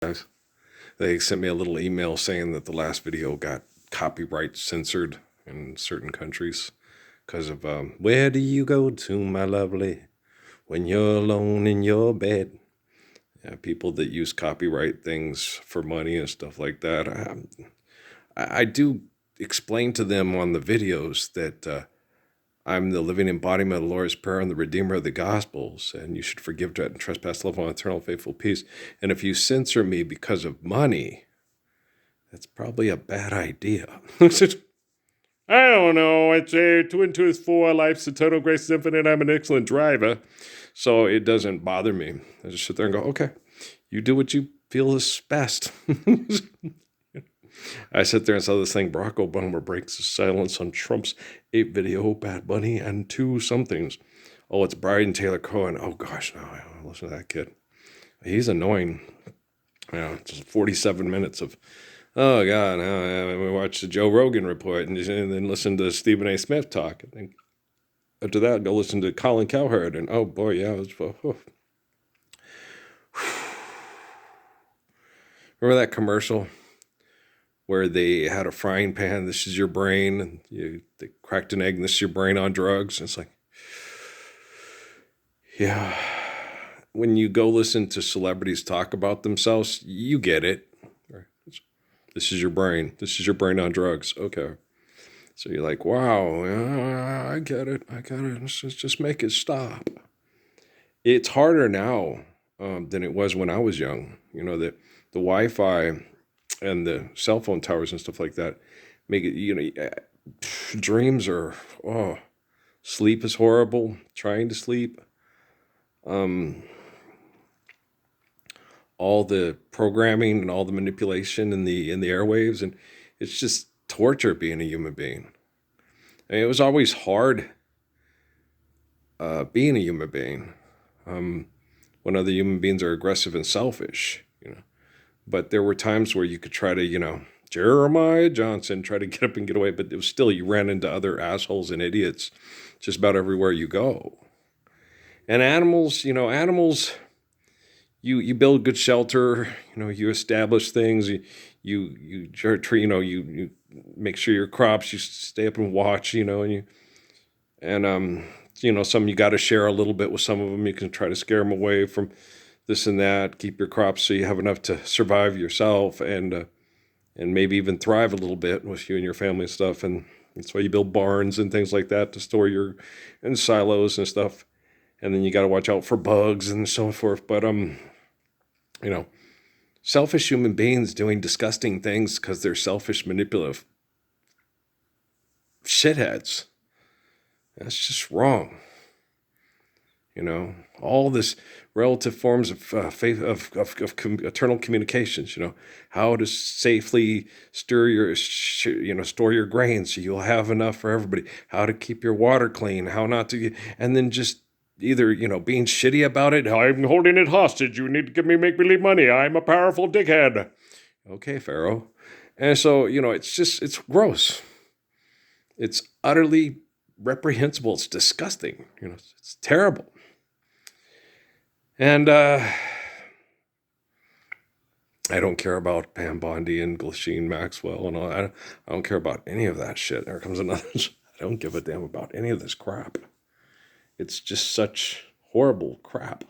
guys. They sent me a little email saying that the last video got copyright censored in certain countries because of where do you go to, my lovely, when you're alone in your bed? Yeah, people that use copyright things for money and stuff like that. I do explain to them on the videos that I'm the living embodiment of the Lord's Prayer and the Redeemer of the Gospels, and you should forgive, dread, and trespass, love, on eternal, faithful peace. And if you censor me because of money, that's probably a bad idea. I don't know. It's 2 and 2 is 4. Life's eternal, grace is infinite. I'm an excellent driver. So it doesn't bother me. I just sit there and go, okay, you do what you feel is best. I sit there and saw this thing, Barack Obama breaks the silence on Trump's 8 video, Bad Bunny, and 2 somethings. Oh, it's Brian Taylor Cohen. Oh, gosh, no, I don't listen to that kid. He's annoying. Just 47 minutes of, oh, God, we watch the Joe Rogan report and then listen to Stephen A. Smith talk. And then after that, go listen to Colin Cowherd. And, oh, boy, yeah, it was... Remember that commercial where they had a frying pan, this is your brain, and they cracked an egg, and this is your brain on drugs? And it's like, yeah. When you go listen to celebrities talk about themselves, you get it. This is your brain. This is your brain on drugs. Okay. So you're like, wow, I get it. Let's just make it stop. It's harder now than it was when I was young. The Wi-Fi and the cell phone towers and stuff like that make it, dreams are, sleep is horrible, trying to sleep. All the programming and all the manipulation in the airwaves, and it's just torture being a human being. I mean, it was always hard being a human being when other human beings are aggressive and selfish, But there were times where you could try to, Jeremiah Johnson, try to get up and get away, but it was still, you ran into other assholes and idiots just about everywhere you go. And animals, you build good shelter, you establish things, you make sure your crops, you stay up and watch, some you got to share a little bit with some of them. You can try to scare them away from this and that, keep your crops so you have enough to survive yourself and maybe even thrive a little bit with you and your family and stuff. And that's why you build barns and things like that to store in silos and stuff. And then you got to watch out for bugs and so forth. But, selfish human beings doing disgusting things because they're selfish, manipulative shitheads. That's just wrong. All this relative forms of faith of eternal communications. How to safely store your grains so you'll have enough for everybody. How to keep your water clean. How not to, and then just either being shitty about it. I'm holding it hostage. You need to make believe money. I'm a powerful dickhead. Okay, Pharaoh. And so it's gross. It's utterly reprehensible. It's disgusting. It's terrible. And I don't care about Pam Bondi and Ghislaine Maxwell and all. I don't care about any of that shit. There comes another. I don't give a damn about any of this crap. It's just such horrible crap.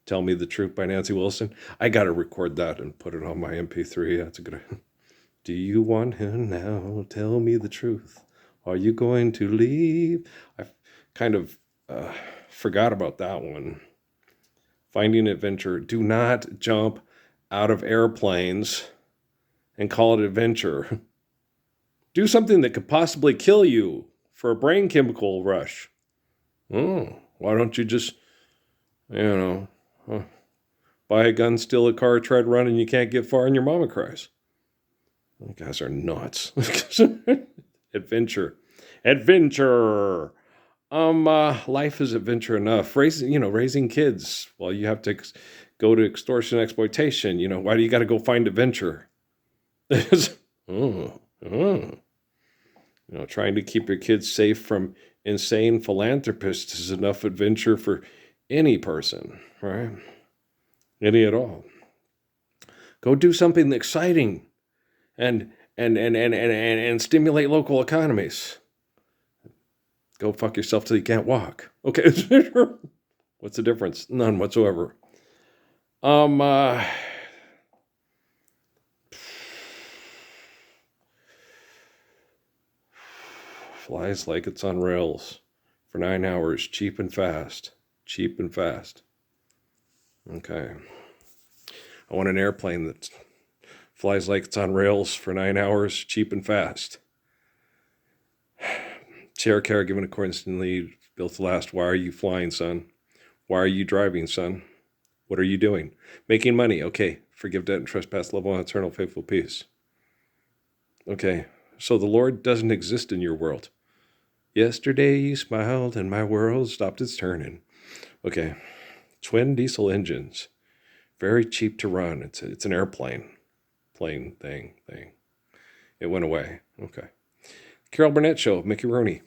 Tell Me the Truth by Nancy Wilson. I got to record that and put it on my MP3. That's a good. Do you want him now? Tell me the truth. Are you going to leave? I kind of forgot about that one. Finding Adventure. Do not jump out of airplanes and call it adventure. Do something that could possibly kill you for a brain chemical rush. Why don't you just, buy a gun, steal a car, try to run, and you can't get far and your mama cries? You guys are nuts. Adventure. Life is adventure enough. Raising kids while you have to go to extortion, exploitation. Why do you got to go find adventure? Trying to keep your kids safe from insane philanthropists is enough adventure for any person, right? Any at all. Go do something exciting and stimulate local economies. Go fuck yourself till you can't walk. Okay. What's the difference? None whatsoever. Flies like it's on rails for 9 hours, cheap and fast. Cheap and fast. Okay. I want an airplane that flies like it's on rails for 9 hours, cheap and fast. Sierra Care given accordingly built to last. Why are you flying, son? Why are you driving, son? What are you doing? Making money. Okay. Forgive debt and trespass, love one eternal, faithful peace. Okay. So the Lord doesn't exist in your world. Yesterday you smiled and my world stopped its turning. Okay. Twin diesel engines. Very cheap to run. It's an airplane. Plane thing. It went away. Okay. Carol Burnett Show. Mickey Rooney.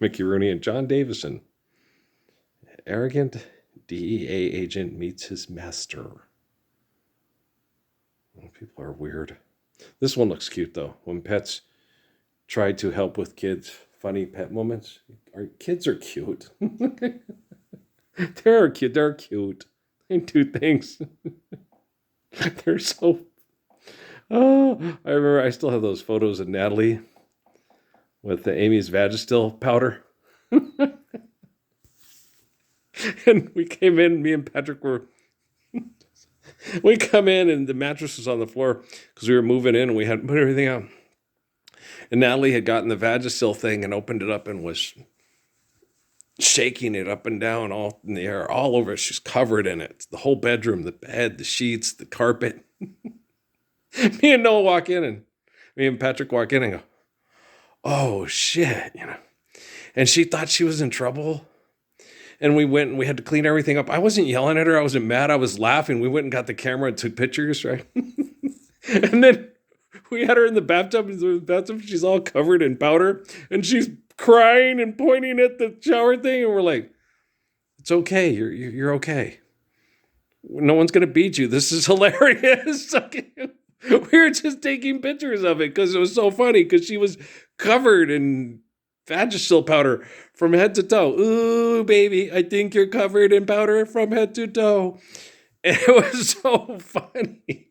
Mickey Rooney and John Davison. Arrogant DEA agent meets his master. People are weird. This one looks cute, though. When pets try to help with kids' funny pet moments. Kids are cute. They're cute. They're cute. They do things. They're so... Oh, I remember I still have those photos of Natalie with the Amy's Vagisil powder. And we came in, me and Patrick we come in and the mattress was on the floor because we were moving in and we hadn't put everything out. And Natalie had gotten the Vagisil thing and opened it up and was shaking it up and down all in the air, all over. She's covered in it. The whole bedroom, the bed, the sheets, the carpet. Me and Noah walk in and me and Patrick walk in and go, oh shit, And she thought she was in trouble. And we went and we had to clean everything up. I wasn't yelling at her. I wasn't mad. I was laughing. We went and got the camera and took pictures, right? And then we had her in the bathtub. She's all covered in powder. And she's crying and pointing at the shower thing. And we're like, it's okay. You're okay. No one's going to beat you. This is hilarious. We were just taking pictures of it because it was so funny because she was covered in Vagisil powder from head to toe. Ooh, baby, I think you're covered in powder from head to toe. And it was so funny.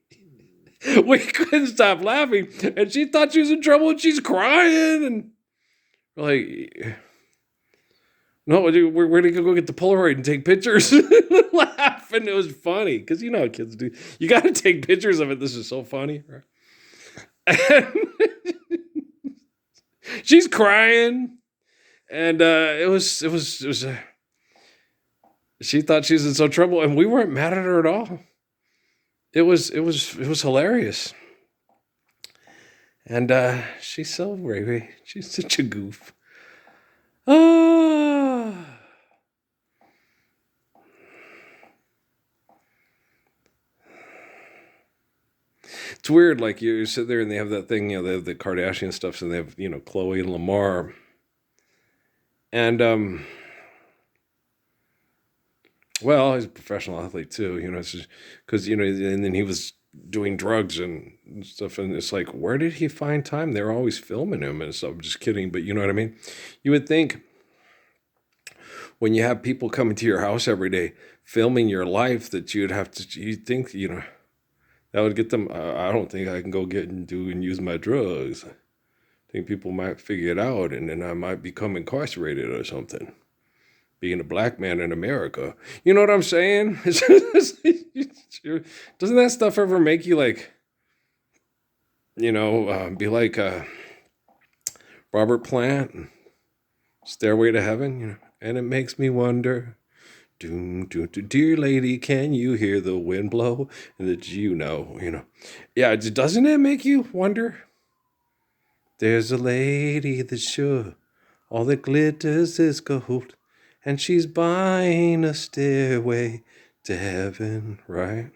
We couldn't stop laughing. And she thought she was in trouble and she's crying. And we're like, no, we're going to go get the Polaroid and take pictures. Laugh. And it was funny because you know how kids do. You got to take pictures of it. This is so funny. And she's crying. And it was she thought she was in some trouble, and we weren't mad at her at all. It was hilarious. And she's so brave. She's such a goof. Ah. It's weird, like you sit there and they have that thing, they have the Kardashian stuff, and they have, Chloe and Lamar. And, well, he's a professional athlete too, because, and then he was doing drugs and stuff. And it's like, where did he find time? They're always filming him and stuff. I'm just kidding. But you know what I mean? You would think when you have people coming to your house every day, filming your life, that you'd think, that would get them. I don't think I can go get and use my drugs. I think people might figure it out, and then I might become incarcerated or something. Being a black man in America. You know what I'm saying? Doesn't that stuff ever make you like, be like Robert Plant, Stairway to Heaven, And it makes me wonder, dear lady, can you hear the wind blow? And that Yeah, doesn't it make you wonder? There's a lady that's sure all that glitters is gold, and she's buying a stairway to heaven, right?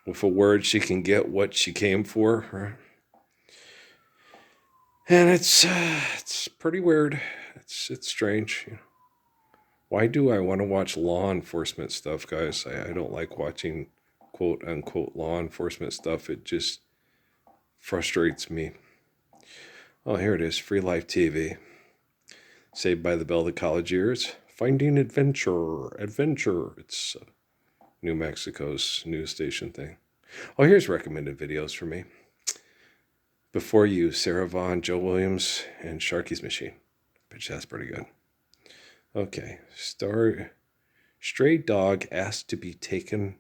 With a word, she can get what she came for, right? And it's pretty weird. It's strange. Why do I want to watch law enforcement stuff, guys? I don't like watching quote unquote law enforcement stuff, it just frustrates me. Oh, here it is. Free Life TV. Saved by the Bell, the college years. Finding Adventure. It's New Mexico's news station thing. Oh, here's recommended videos for me. Before You, Sarah Vaughan, Joe Williams, and Sharky's Machine. Bitch, that's pretty good. Okay. Stray dog asked to be taken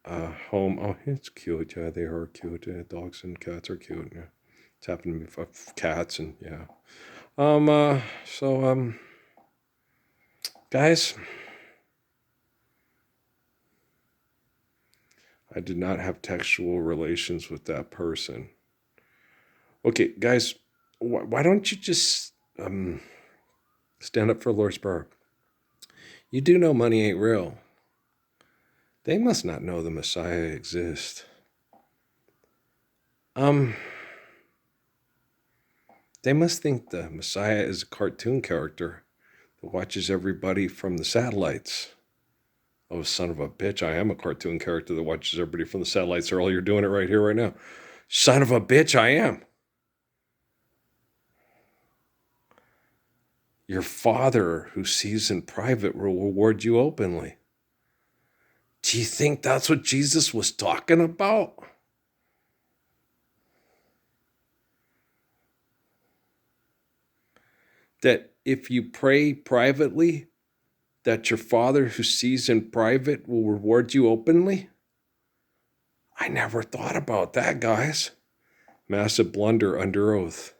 home. Oh, it's cute. Yeah, they are cute. Dogs and cats are cute. Yeah. It's happened to me for cats and yeah. Guys, I did not have textual relations with that person. Okay, guys, why don't you just stand up for Lawrenceburg? You do know money ain't real. They must not know the Messiah exists. They must think the Messiah is a cartoon character that watches everybody from the satellites. Oh, son of a bitch, I am a cartoon character that watches everybody from the satellites. Earl, you're doing it right here, right now. Son of a bitch, I am. Your Father who sees in private will reward you openly. Do you think that's what Jesus was talking about? That if you pray privately, that your Father who sees in private will reward you openly? I never thought about that, guys. Massive blunder under oath.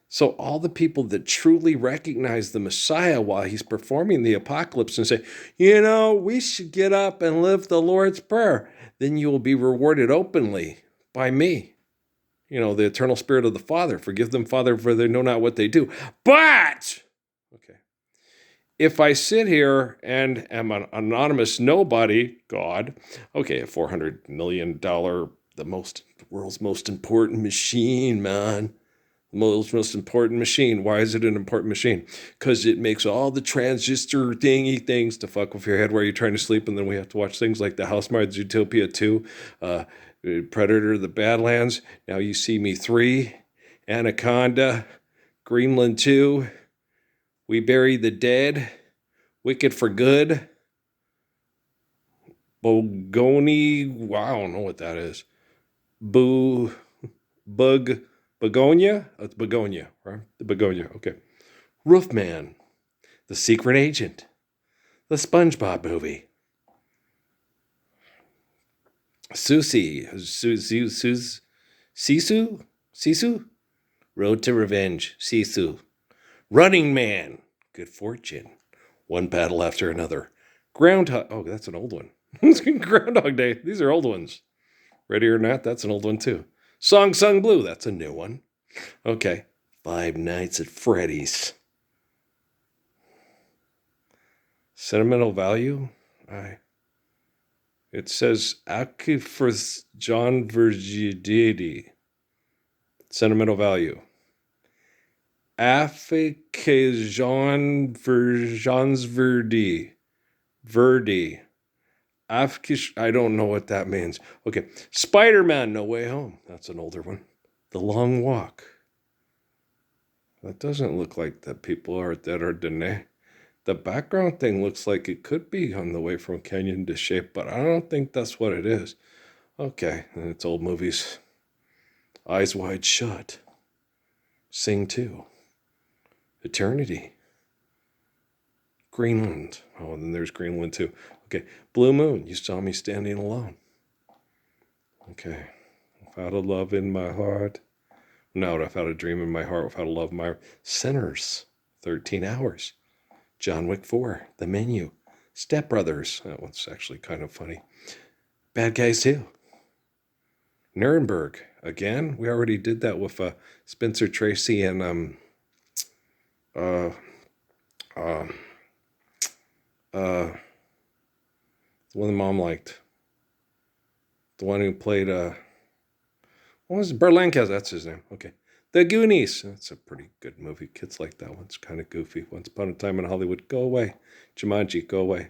So all the people that truly recognize the Messiah while he's performing the apocalypse and say, we should get up and live the Lord's Prayer, then you will be rewarded openly by me. The eternal spirit of the Father. Forgive them, Father, for they know not what they do. But, okay, if I sit here and am an anonymous nobody, God, okay, a $400 million, the world's most important machine, man. The world's most important machine. Why is it an important machine? Because it makes all the transistor thingy things to fuck with your head while you're trying to sleep, and then we have to watch things like The Housemaid's Utopia 2, Predator, The Badlands, Now You See Me 3, Anaconda, Greenland 2, We Bury the Dead, Wicked for Good, Bogoni, I don't know what that is. Begonia? It's Begonia, right? The Begonia, okay. Roofman, The Secret Agent, The SpongeBob Movie, Sisu, Road to Revenge, Sisu, Running Man, Good Fortune, One Battle After Another, Groundhog, oh, that's an old one. Groundhog Day, these are old ones. Ready or Not, that's an old one too. Song Sung Blue, that's a new one. Okay, Five Nights at Freddy's. Sentimental value? It says Akifers John Virgidity. Sentimental value. Afikajon Verjans Verdi. I don't know what that means. Okay. Spider-Man No Way Home. That's an older one. The Long Walk. That doesn't look like the people that are Dene. The background thing looks like it could be on the way from Canyon to Shape, but I don't think that's what it is. Okay, and it's old movies. Eyes Wide Shut. Sing 2. Eternity. Greenland. Oh, and then there's Greenland 2. Okay, Blue Moon. You Saw Me Standing Alone. Okay. Without a love in my heart. No, without a dream in my heart. Without a love in my heart. Sinners. 13 Hours. John Wick 4. The Menu. Step Brothers. That one's actually kind of funny. Bad Guys 2. Nuremberg. Again, we already did that with Spencer Tracy and the one the mom liked. The one who played what was it? Burt Lancaster, that's his name. Okay. The Goonies. That's a pretty good movie. Kids like that one. It's kind of goofy. Once Upon a Time in Hollywood. Go away. Jumanji, go away.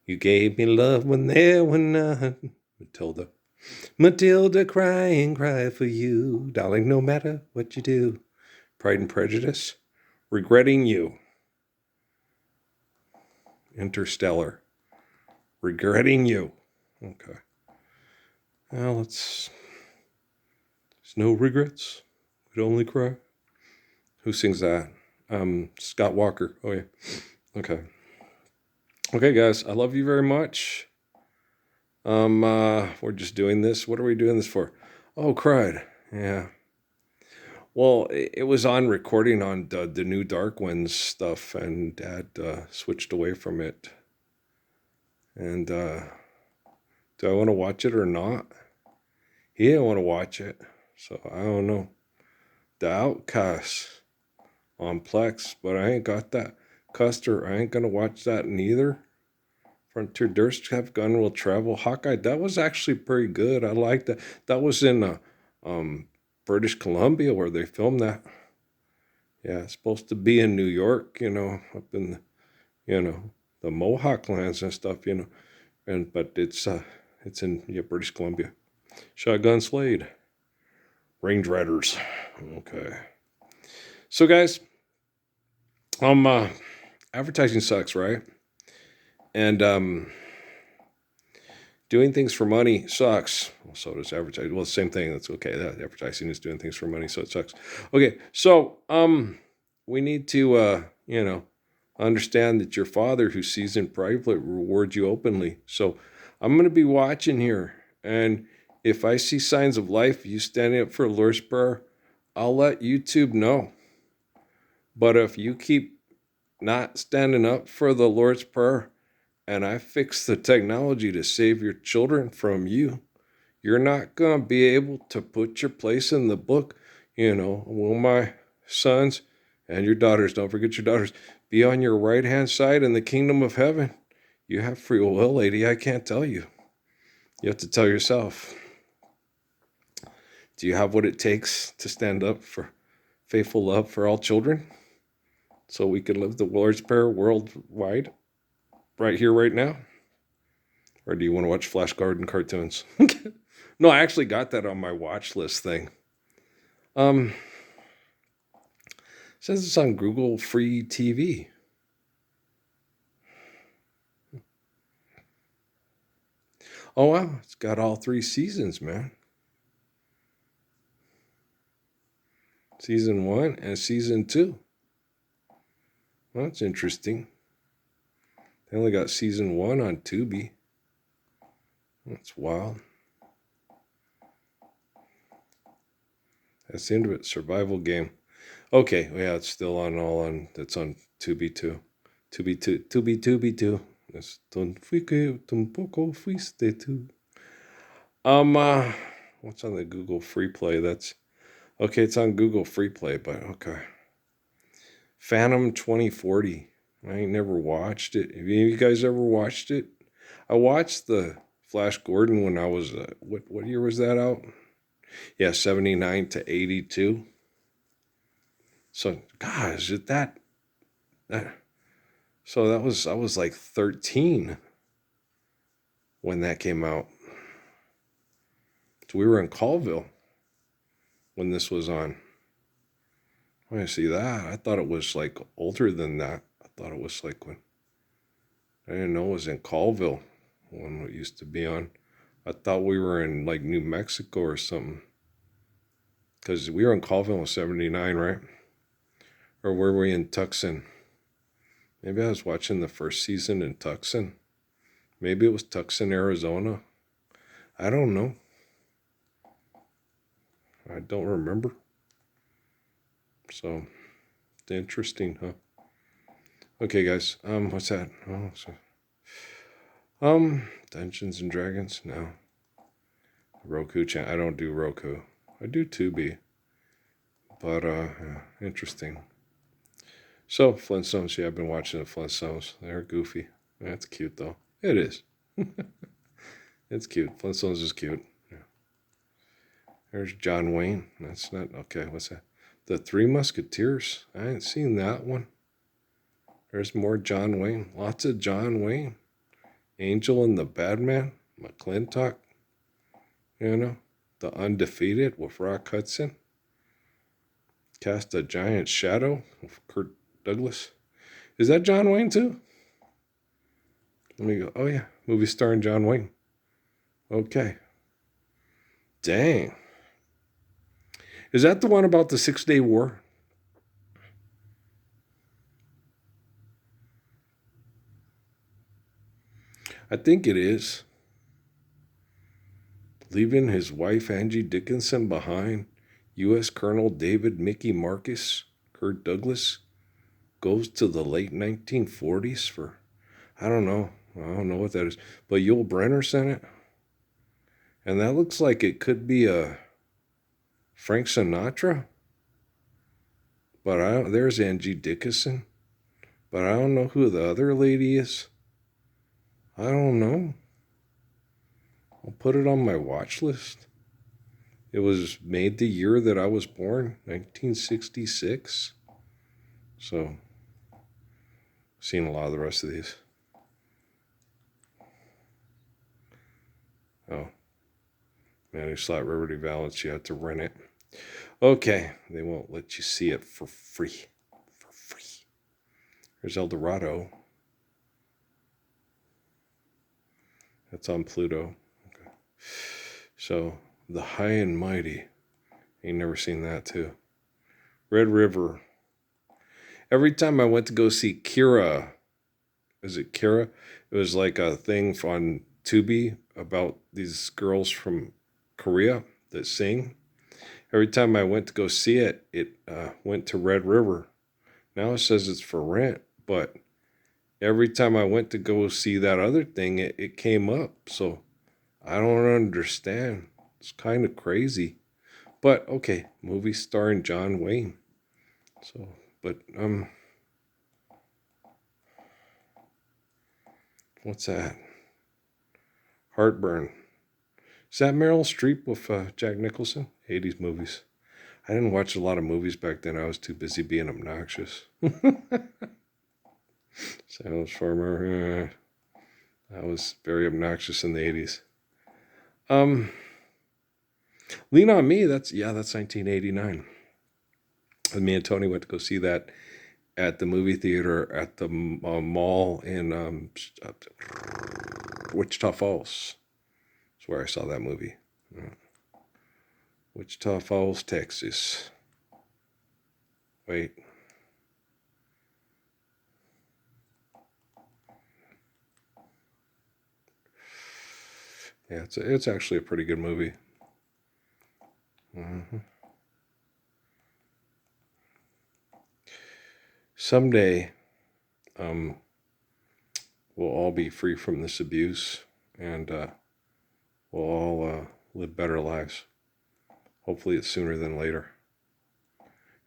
You gave me love when there were none. Matilda. Matilda, cry and cry for you. Darling, no matter what you do. Pride and Prejudice. Regretting You. Interstellar. Regretting You. Okay. Well, there's no regrets. We'd only cry. Who sings that? Scott Walker. Oh, yeah. Okay. Okay, guys. I love you very much. We're just doing this. What are we doing this for? Oh, cried. Yeah. Well, it was on recording on the new Dark Winds stuff, and Dad switched away from it. And do I want to watch it or not? He didn't want to watch it, so I don't know. The Outcasts on Plex, but I ain't got that. Custer, I ain't gonna watch that neither. Frontier Durst Have Gun Will Travel. Hawkeye, that was actually pretty good. I liked that. That was in British Columbia where they filmed that. Yeah, it's supposed to be in New York, up in, the Mohawk lands and stuff, but it's in British Columbia. Shotgun Slade. Range Riders. Okay. So guys, advertising sucks, right? And doing things for money sucks. Well, so does advertising. Well, the same thing. That's okay. That advertising is doing things for money, so it sucks. Okay, so we need to understand that your Father who sees in private rewards you openly. So I'm going to be watching here, and if I see signs of life, you standing up for the Lord's Prayer, I'll let YouTube know. But if you keep not standing up for the Lord's Prayer, and I fix the technology to save your children from you, you're not going to be able to put your place in the book. Will my sons and your daughters, don't forget your daughters, be on your right-hand side in the kingdom of heaven? You have free will, lady. I can't tell you. You have to tell yourself. Do you have what it takes to stand up for faithful love for all children so we can live the Lord's Prayer worldwide right here, right now? Or do you want to watch Flash Garden cartoons? No, I actually got that on my watch list thing. It says it's on Google Free TV. Oh, wow. It's got all 3 seasons, man. Season 1 and Season 2. Well, that's interesting. They only got Season 1 on Tubi. That's wild. That's the end of it. Survival game. Okay, yeah, it's still on. It's on Tubi too. Tubi too. Tampoco fuiste tú. What's on the Google Free Play? That's okay. It's on Google Free Play, but okay. Phantom 2040. I ain't never watched it. Have any of you guys ever watched it? I watched the Flash Gordon when I was what year was that out? Yeah, 79 to 82. So, gosh, so I was like 13 when that came out. So we were in Colville when this was on. When I see that, I thought it was like older than that. I thought it was like when I didn't know it was in Colville when it used to be on. I thought we were in like New Mexico or something. Because we were in Colville in 79, right? Or were we in Tucson? Maybe I was watching the first season in Tucson. Maybe it was Tucson, Arizona. I don't know. I don't remember. So, it's interesting, huh? Okay, guys. What's that? Oh, Dungeons and Dragons? No. Roku channel. I don't do Roku. I do Tubi. But, yeah, interesting. So, Flintstones. Yeah, I've been watching the Flintstones. They're goofy. That's cute, though. It is. It's cute. Flintstones is cute. Yeah. There's John Wayne. That's not... Okay, what's that? The Three Musketeers. I ain't seen that one. There's more John Wayne. Lots of John Wayne. Angel and the Badman, McClintock, you know, The Undefeated with Rock Hudson, Cast a Giant Shadow with Kirk Douglas. Is that John Wayne too? Let me go. Oh yeah, movie starring John Wayne. Okay. Dang. Is that the one about the 6-Day War? I think it is. Leaving his wife Angie Dickinson behind, U.S. Colonel David Mickey Marcus, Kirk Douglas, goes to the late 1940s for, I don't know. I don't know what that is. But Yul Brynner's in it. And that looks like it could be a Frank Sinatra. But there's Angie Dickinson. But I don't know who the other lady is. I don't know. I'll put it on my watch list. It was made the year that I was born, 1966. So, I've seen a lot of the rest of these. Oh, Manny Slot Liberty Valance, you have to rent it. Okay, they won't let you see it for free. For free. There's El Dorado. That's on Pluto. Okay. So, The High and Mighty. Ain't never seen that too. Red River. Every time I went to go see Kira, is it Kira? It was like a thing on Tubi about these girls from Korea that sing. Every time I went to go see it, it went to Red River. Now it says it's for rent, but every time I went to go see that other thing, it came up. So I don't understand. It's kind of crazy. But okay, movie starring John Wayne. So, but what's that? Heartburn. Is that Meryl Streep with Jack Nicholson? 80s movies. I didn't watch a lot of movies back then. I was too busy being obnoxious. Sounds Farmer. I was very obnoxious in the 80s. Lean on Me. That's 1989. And me and Tony went to go see that at the movie theater at the mall in Wichita Falls. That's where I saw that movie. Wichita Falls, Texas. Wait. Yeah, it's actually a pretty good movie. Mm-hmm. Someday, we'll all be free from this abuse, and we'll all live better lives. Hopefully, it's sooner than later.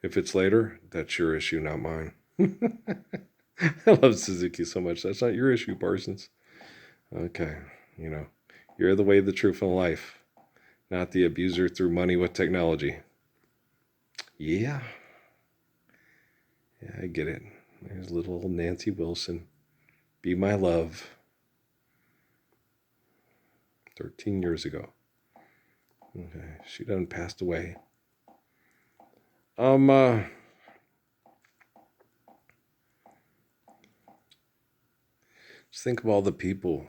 If it's later, that's your issue, not mine. I love Suzuki so much. That's not your issue, Parsons. Okay, you're the way, the truth, and life, not the abuser through money with technology. Yeah. Yeah, I get it. There's little old Nancy Wilson. Be my love. 13 years ago. Okay, she done passed away. Just think of all the people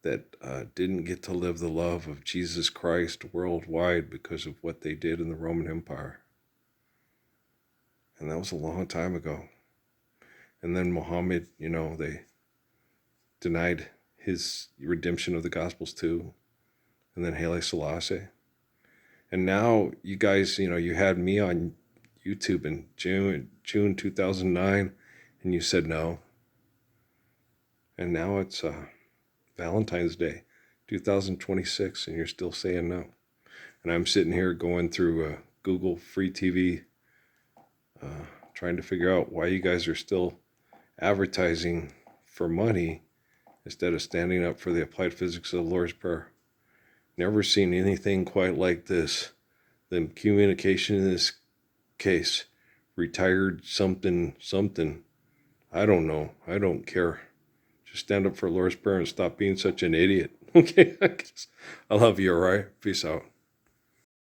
that didn't get to live the love of Jesus Christ worldwide because of what they did in the Roman Empire. And that was a long time ago. And then Muhammad, they denied his redemption of the Gospels too. And then Haile Selassie. And now you guys, you had me on YouTube in June 2009, and you said no. And now it's Valentine's Day, 2026, and you're still saying no. And I'm sitting here going through Google Free TV, trying to figure out why you guys are still advertising for money instead of standing up for the applied physics of the Lord's Prayer. Never seen anything quite like this. The communication in this case, retired something. I don't know. I don't care. Just stand up for Laura's prayer and stop being such an idiot. Okay? I love you, all right? Peace out.